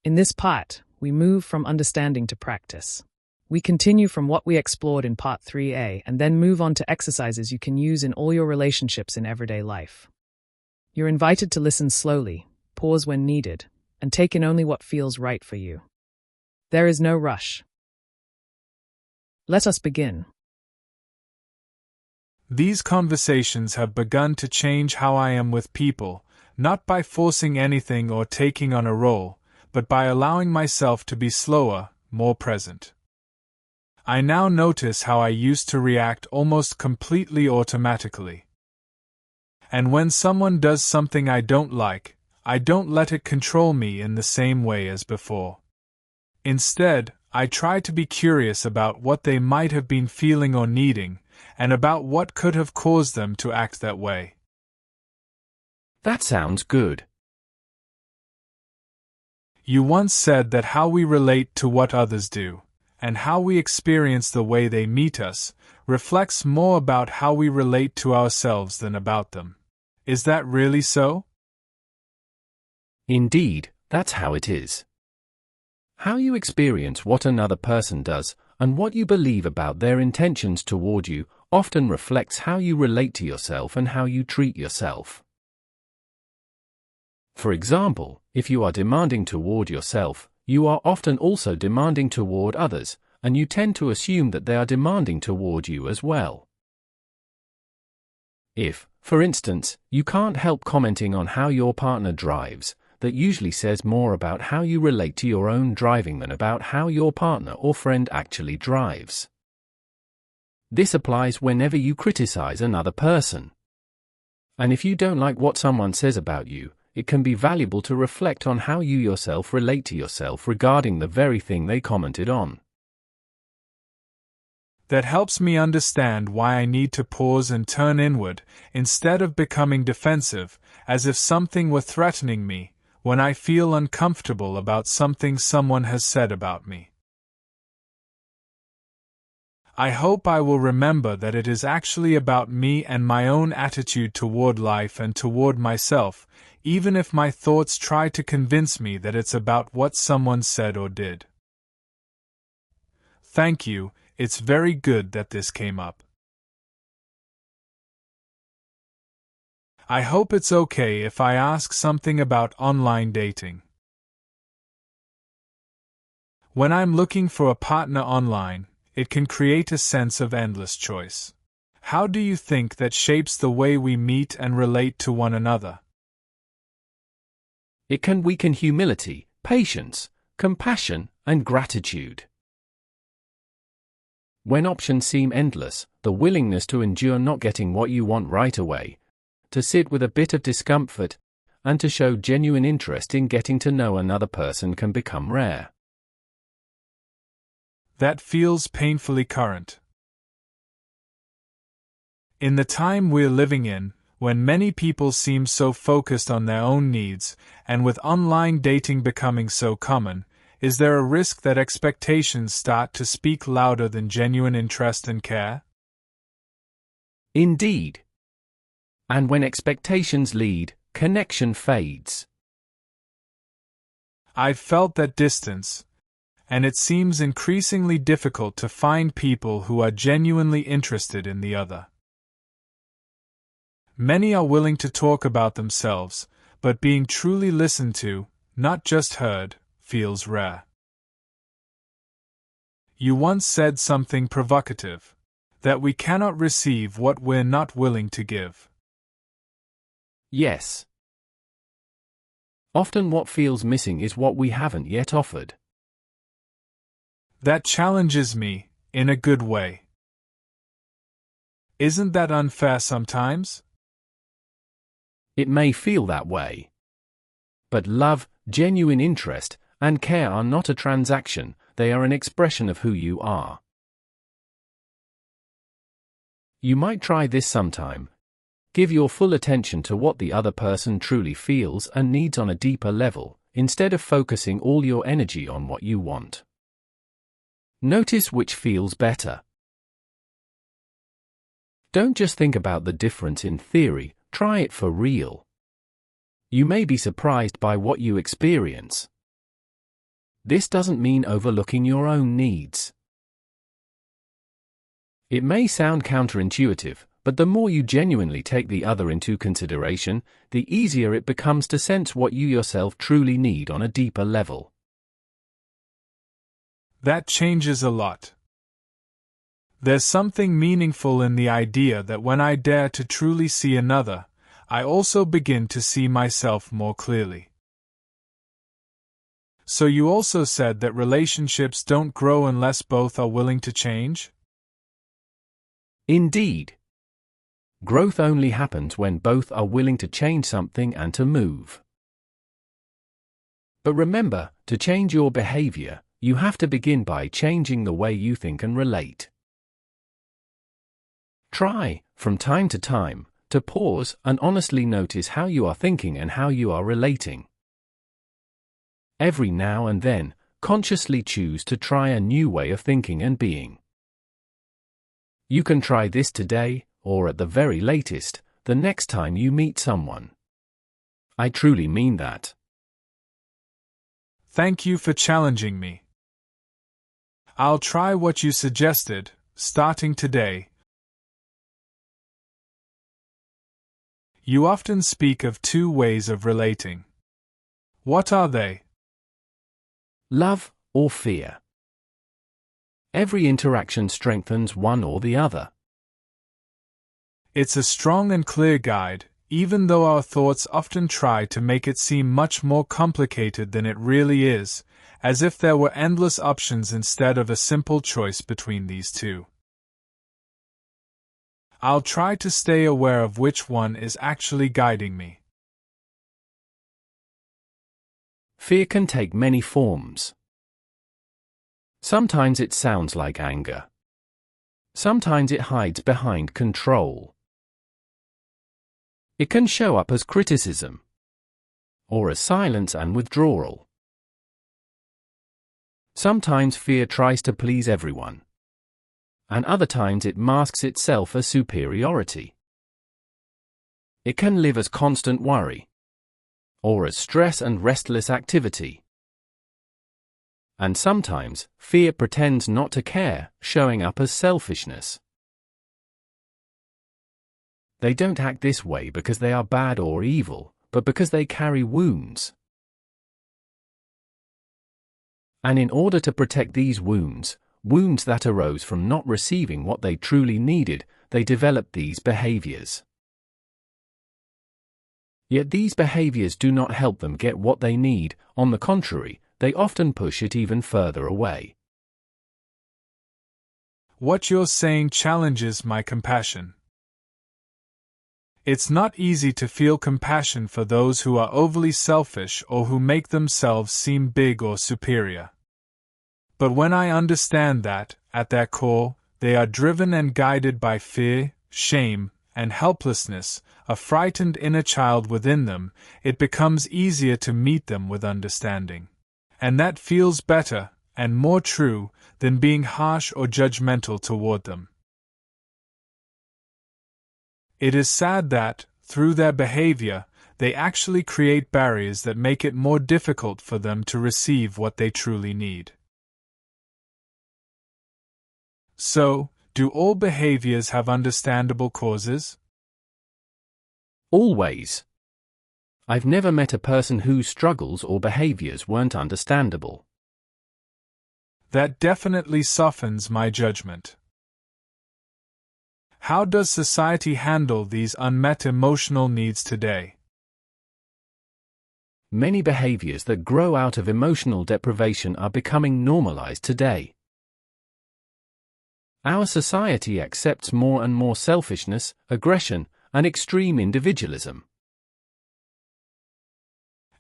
In this part, we move from understanding to practice. We continue from what we explored in Part 3A and then move on to exercises you can use in all your relationships in everyday life. You're invited to listen slowly, pause when needed, and take in only what feels right for you. There is no rush. Let us begin. These conversations have begun to change how I am with people, not by forcing anything or taking on a role, but by allowing myself to be slower, more present. I now notice how I used to react almost completely automatically. And when someone does something I don't like, I don't let it control me in the same way as before. Instead, I try to be curious about what they might have been feeling or needing, and about what could have caused them to act that way. That sounds good. You once said that how we relate to what others do, and how we experience the way they meet us, reflects more about how we relate to ourselves than about them. Is that really so? Indeed, that's how it is. How you experience what another person does, and what you believe about their intentions toward you, often reflects how you relate to yourself and how you treat yourself. For example, if you are demanding toward yourself, you are often also demanding toward others, and you tend to assume that they are demanding toward you as well. If, for instance, you can't help commenting on how your partner drives, that usually says more about how you relate to your own driving than about how your partner or friend actually drives. This applies whenever you criticize another person. And if you don't like what someone says about you, it can be valuable to reflect on how you yourself relate to yourself regarding the very thing they commented on. That helps me understand why I need to pause and turn inward, instead of becoming defensive, as if something were threatening me, when I feel uncomfortable about something someone has said about me. I hope I will remember that it is actually about me and my own attitude toward life and toward myself, even if my thoughts try to convince me that it's about what someone said or did. Thank you, it's very good that this came up. I hope it's okay if I ask something about online dating. When I'm looking for a partner online, it can create a sense of endless choice. How do you think that shapes the way we meet and relate to one another? It can weaken humility, patience, compassion, and gratitude. When options seem endless, the willingness to endure not getting what you want right away, to sit with a bit of discomfort, and to show genuine interest in getting to know another person can become rare. That feels painfully current. In the time we're living in, when many people seem so focused on their own needs, and with online dating becoming so common, is there a risk that expectations start to speak louder than genuine interest and care? Indeed. And when expectations lead, connection fades. I've felt that distance, and it seems increasingly difficult to find people who are genuinely interested in the other. Many are willing to talk about themselves, but being truly listened to, not just heard, feels rare. You once said something provocative, that we cannot receive what we're not willing to give. Yes. Often what feels missing is what we haven't yet offered. That challenges me, in a good way. Isn't that unfair sometimes? It may feel that way. But love, genuine interest, and care are not a transaction, they are an expression of who you are. You might try this sometime. Give your full attention to what the other person truly feels and needs on a deeper level, instead of focusing all your energy on what you want. Notice which feels better. Don't just think about the difference in theory, try it for real. You may be surprised by what you experience. This doesn't mean overlooking your own needs. It may sound counterintuitive, but the more you genuinely take the other into consideration, the easier it becomes to sense what you yourself truly need on a deeper level. That changes a lot. There's something meaningful in the idea that when I dare to truly see another, I also begin to see myself more clearly. So you also said that relationships don't grow unless both are willing to change? Indeed. Growth only happens when both are willing to change something and to move. But remember, to change your behavior, you have to begin by changing the way you think and relate. Try, from time to time, to pause and honestly notice how you are thinking and how you are relating. Every now and then, consciously choose to try a new way of thinking and being. You can try this today, or at the very latest, the next time you meet someone. I truly mean that. Thank you for challenging me. I'll try what you suggested, starting today. You often speak of two ways of relating. What are they? Love or fear. Every interaction strengthens one or the other. It's a strong and clear guide, even though our thoughts often try to make it seem much more complicated than it really is, as if there were endless options instead of a simple choice between these two. I'll try to stay aware of which one is actually guiding me. Fear can take many forms. Sometimes it sounds like anger. Sometimes it hides behind control. It can show up as criticism, or as silence and withdrawal. Sometimes fear tries to please everyone, and other times it masks itself as superiority. It can live as constant worry, or as stress and restless activity. And sometimes, fear pretends not to care, showing up as selfishness. They don't act this way because they are bad or evil, but because they carry wounds. And in order to protect these wounds that arose from not receiving what they truly needed, they developed these behaviors. Yet these behaviors do not help them get what they need. On the contrary, they often push it even further away. What you're saying challenges my compassion. It's not easy to feel compassion for those who are overly selfish or who make themselves seem big or superior. But when I understand that, at their core, they are driven and guided by fear, shame, and helplessness, a frightened inner child within them, it becomes easier to meet them with understanding. And that feels better, and more true, than being harsh or judgmental toward them. It is sad that, through their behavior, they actually create barriers that make it more difficult for them to receive what they truly need. So, do all behaviors have understandable causes? Always. I've never met a person whose struggles or behaviors weren't understandable. That definitely softens my judgment. How does society handle these unmet emotional needs today? Many behaviors that grow out of emotional deprivation are becoming normalized today. Our society accepts more and more selfishness, aggression, and extreme individualism.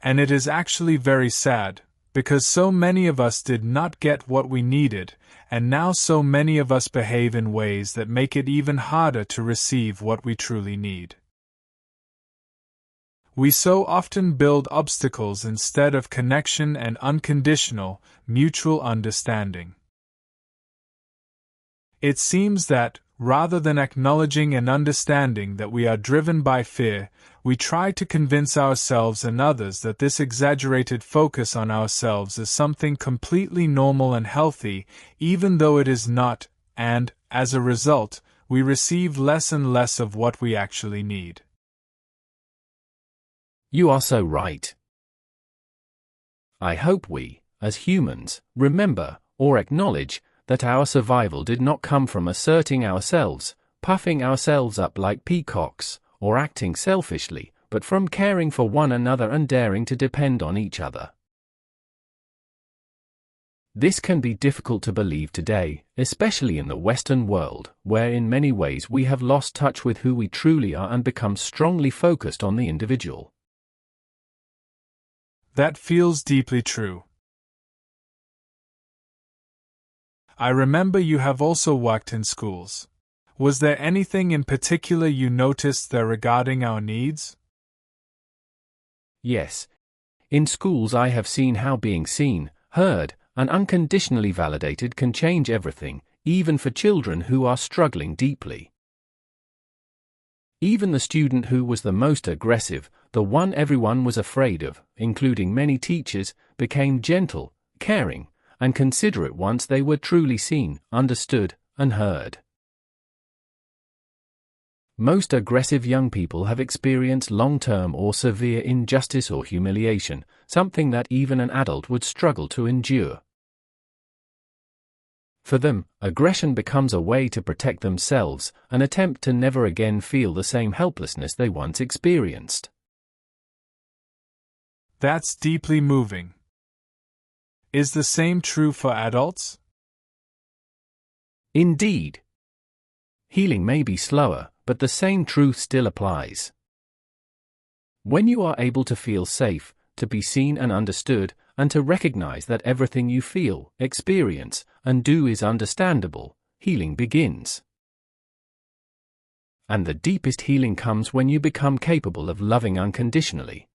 And it is actually very sad, because so many of us did not get what we needed, and now so many of us behave in ways that make it even harder to receive what we truly need. We so often build obstacles instead of connection and unconditional, mutual understanding. It seems that, Rather than acknowledging and understanding that we are driven by fear, we try to convince ourselves and others that this exaggerated focus on ourselves is something completely normal and healthy, even though it is not, and, as a result, we receive less and less of what we actually need. You are so right. I hope we, as humans, remember, or acknowledge, that our survival did not come from asserting ourselves, puffing ourselves up like peacocks, or acting selfishly, but from caring for one another and daring to depend on each other. This can be difficult to believe today, especially in the Western world, where in many ways we have lost touch with who we truly are and become strongly focused on the individual. That feels deeply true. I remember you have also worked in schools. Was there anything in particular you noticed there regarding our needs? Yes. In schools I have seen how being seen, heard, and unconditionally validated can change everything, even for children who are struggling deeply. Even the student who was the most aggressive, the one everyone was afraid of, including many teachers, became gentle, caring, and considerate once they were truly seen, understood, and heard. Most aggressive young people have experienced long-term or severe injustice or humiliation, something that even an adult would struggle to endure. For them, aggression becomes a way to protect themselves, an attempt to never again feel the same helplessness they once experienced. That's deeply moving. Is the same true for adults? Indeed. Healing may be slower, but the same truth still applies. When you are able to feel safe, to be seen and understood, and to recognize that everything you feel, experience, and do is understandable, healing begins. And the deepest healing comes when you become capable of loving unconditionally.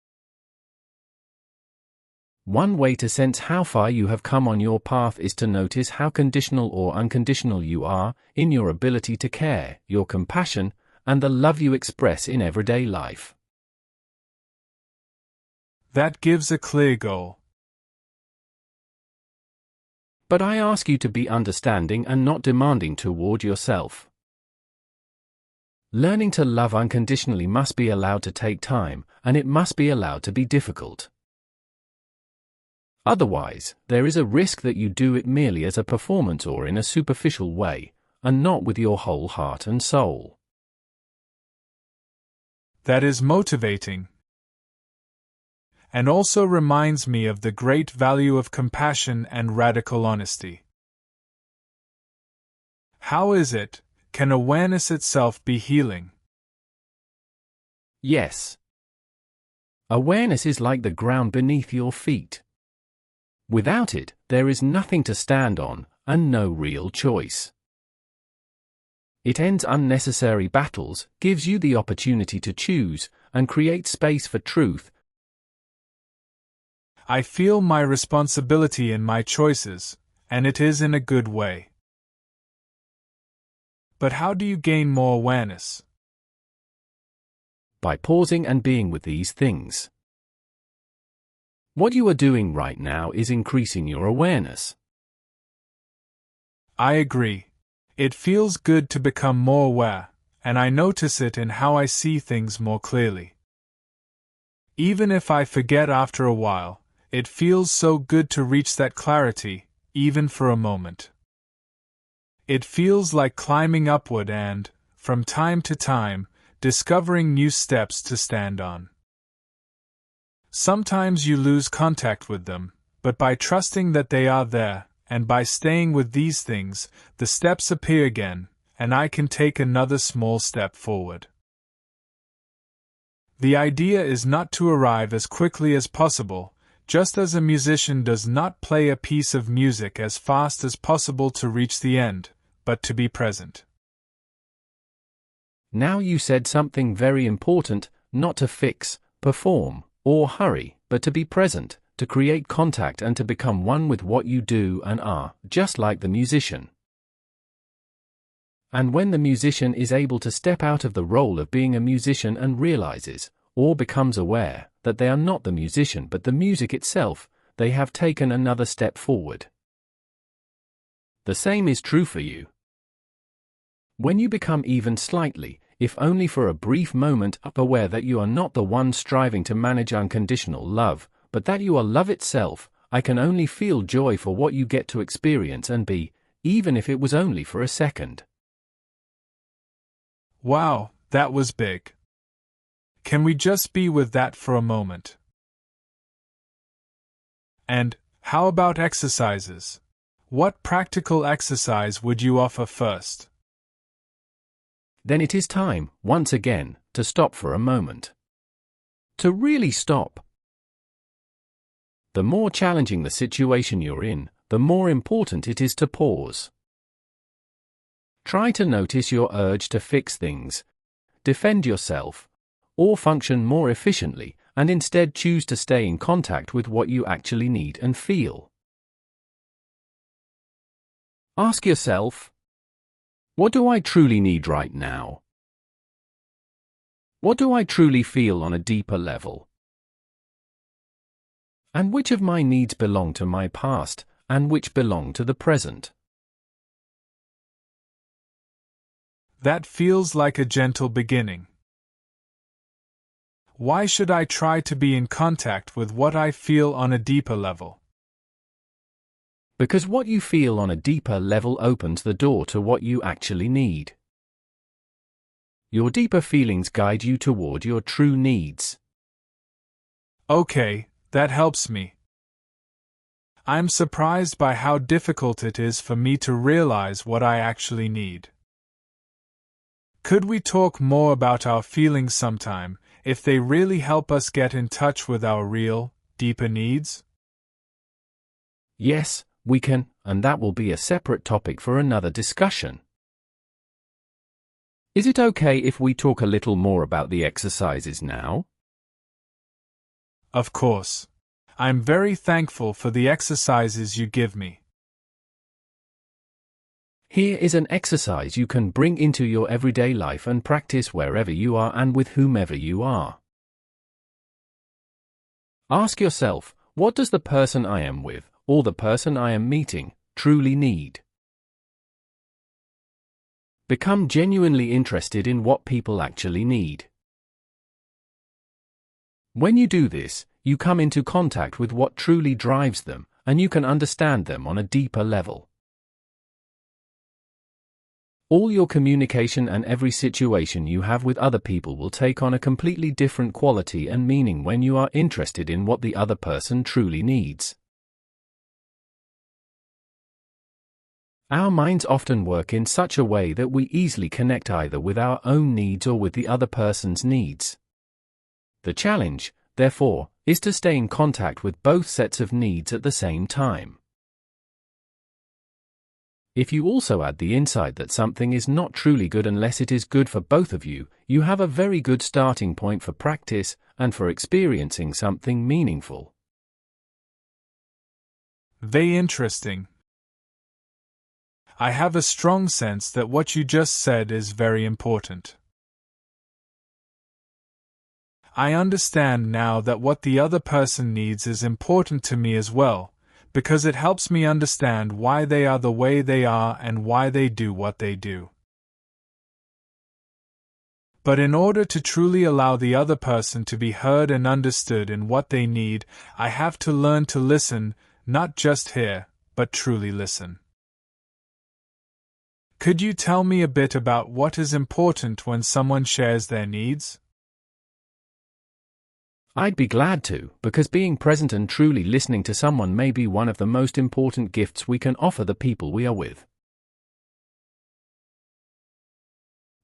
One way to sense how far you have come on your path is to notice how conditional or unconditional you are in your ability to care, your compassion, and the love you express in everyday life. That gives a clear goal. But I ask you to be understanding and not demanding toward yourself. Learning to love unconditionally must be allowed to take time, and it must be allowed to be difficult. Otherwise, there is a risk that you do it merely as a performance or in a superficial way, and not with your whole heart and soul. That is motivating. And also reminds me of the great value of compassion and radical honesty. How is it, can awareness itself be healing? Yes. Awareness is like the ground beneath your feet. Without it, there is nothing to stand on, and no real choice. It ends unnecessary battles, gives you the opportunity to choose, and creates space for truth. I feel my responsibility in my choices, and it is in a good way. But how do you gain more awareness? By pausing and being with these things. What you are doing right now is increasing your awareness. I agree. It feels good to become more aware, and I notice it in how I see things more clearly. Even if I forget after a while, it feels so good to reach that clarity, even for a moment. It feels like climbing upward and, from time to time, discovering new steps to stand on. Sometimes you lose contact with them, but by trusting that they are there, and by staying with these things, the steps appear again, and I can take another small step forward. The idea is not to arrive as quickly as possible, just as a musician does not play a piece of music as fast as possible to reach the end, but to be present. Now you said something very important, not to fix, perform, or hurry, but to be present, to create contact and to become one with what you do and are, just like the musician. And when the musician is able to step out of the role of being a musician and realizes, or becomes aware, that they are not the musician but the music itself, they have taken another step forward. The same is true for you. When you become even slightly, if only for a brief moment, aware that you are not the one striving to manage unconditional love, but that you are love itself, I can only feel joy for what you get to experience and be, even if it was only for a second. Wow, that was big. Can we just be with that for a moment? And how about exercises? What practical exercise would you offer first? Then it is time, once again, to stop for a moment. To really stop. The more challenging the situation you're in, the more important it is to pause. Try to notice your urge to fix things, defend yourself, or function more efficiently, and instead choose to stay in contact with what you actually need and feel. Ask yourself, what do I truly need right now? What do I truly feel on a deeper level? And which of my needs belong to my past, and which belong to the present? That feels like a gentle beginning. Why should I try to be in contact with what I feel on a deeper level? Because what you feel on a deeper level opens the door to what you actually need. Your deeper feelings guide you toward your true needs. Okay, that helps me. I'm surprised by how difficult it is for me to realize what I actually need. Could we talk more about our feelings sometime, if they really help us get in touch with our real, deeper needs? Yes, we can, and that will be a separate topic for another discussion. Is it okay if we talk a little more about the exercises now? Of course. I'm very thankful for the exercises you give me. Here is an exercise you can bring into your everyday life and practice wherever you are and with whomever you are. Ask yourself, what does the person I am with, or the person I am meeting, truly need? Become genuinely interested in what people actually need. When you do this, you come into contact with what truly drives them, and you can understand them on a deeper level. All your communication and every situation you have with other people will take on a completely different quality and meaning when you are interested in what the other person truly needs. Our minds often work in such a way that we easily connect either with our own needs or with the other person's needs. The challenge, therefore, is to stay in contact with both sets of needs at the same time. If you also add the insight that something is not truly good unless it is good for both of you, you have a very good starting point for practice and for experiencing something meaningful. Very interesting. I have a strong sense that what you just said is very important. I understand now that what the other person needs is important to me as well, because it helps me understand why they are the way they are and why they do what they do. But in order to truly allow the other person to be heard and understood in what they need, I have to learn to listen, not just hear, but truly listen. Could you tell me a bit about what is important when someone shares their needs? I'd be glad to, because being present and truly listening to someone may be one of the most important gifts we can offer the people we are with.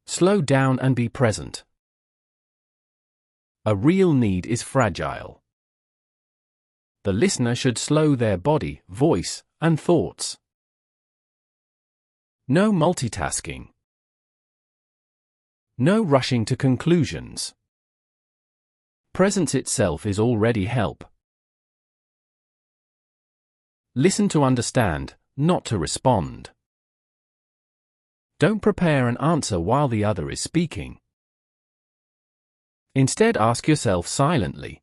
Slow down and be present. A real need is fragile. The listener should slow their body, voice, and thoughts. No multitasking. No rushing to conclusions. Presence itself is already help. Listen to understand, not to respond. Don't prepare an answer while the other is speaking. Instead, ask yourself silently,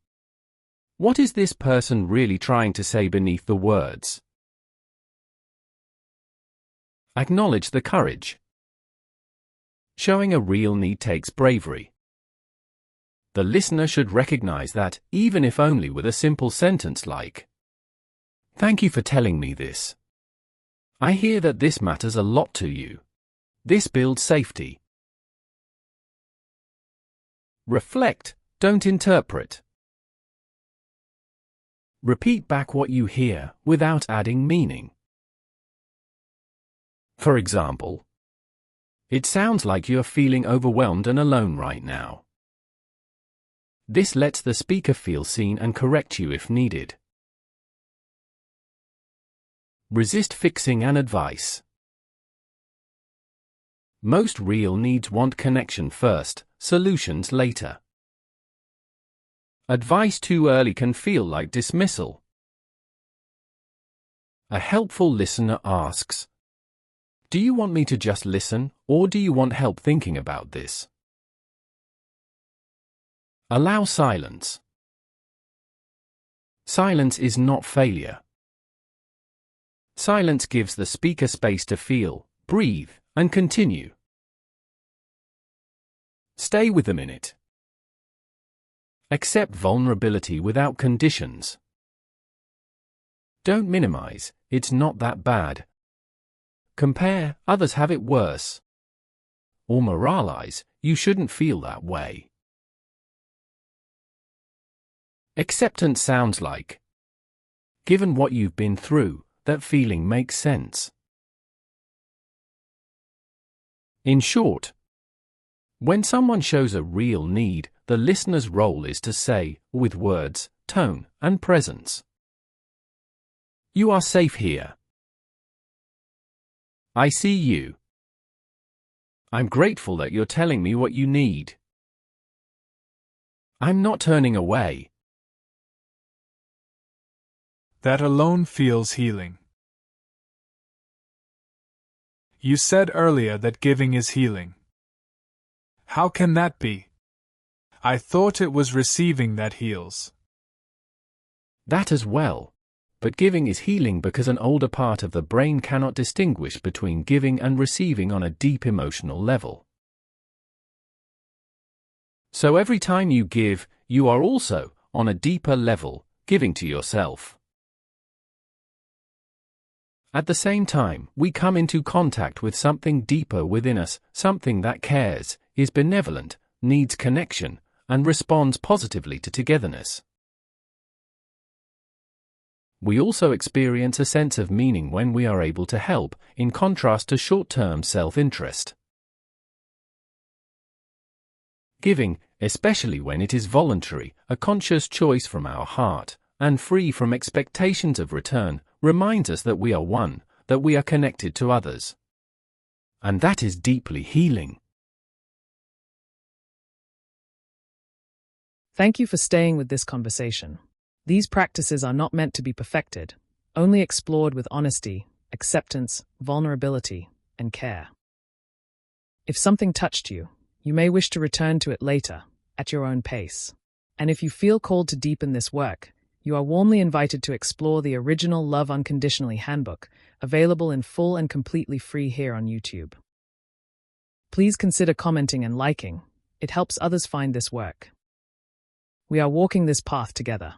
what is this person really trying to say beneath the words? Acknowledge the courage. Showing a real need takes bravery. The listener should recognize that, even if only with a simple sentence like, "Thank you for telling me this. I hear that this matters a lot to you. This builds safety." Reflect, don't interpret. Repeat back what you hear, without adding meaning. For example, "It sounds like you're feeling overwhelmed and alone right now." This lets the speaker feel seen and correct you if needed. Resist fixing and advice. Most real needs want connection first, solutions later. Advice too early can feel like dismissal. A helpful listener asks, "Do you want me to just listen, or do you want help thinking about this?" Allow silence. Silence is not failure. Silence gives the speaker space to feel, breathe, and continue. Stay with the minute. Accept vulnerability without conditions. Don't minimize, "It's not that bad." Compare, "Others have it worse." Or moralize, "You shouldn't feel that way." Acceptance sounds like, "Given what you've been through, that feeling makes sense." In short, when someone shows a real need, the listener's role is to say, with words, tone, and presence, "You are safe here. I see you. I'm grateful that you're telling me what you need. I'm not turning away." That alone feels healing. You said earlier that giving is healing. How can that be? I thought it was receiving that heals. That as well. But giving is healing because an older part of the brain cannot distinguish between giving and receiving on a deep emotional level. So every time you give, you are also, on a deeper level, giving to yourself. At the same time, we come into contact with something deeper within us, something that cares, is benevolent, needs connection, and responds positively to togetherness. We also experience a sense of meaning when we are able to help, in contrast to short-term self-interest. Giving, especially when it is voluntary, a conscious choice from our heart, and free from expectations of return, reminds us that we are one, that we are connected to others. And that is deeply healing. Thank you for staying with this conversation. These practices are not meant to be perfected, only explored with honesty, acceptance, vulnerability, and care. If something touched you, you may wish to return to it later, at your own pace. And if you feel called to deepen this work, you are warmly invited to explore the original Love Unconditionally Handbook, available in full and completely free here on YouTube. Please consider commenting and liking. It helps others find this work. We are walking this path together.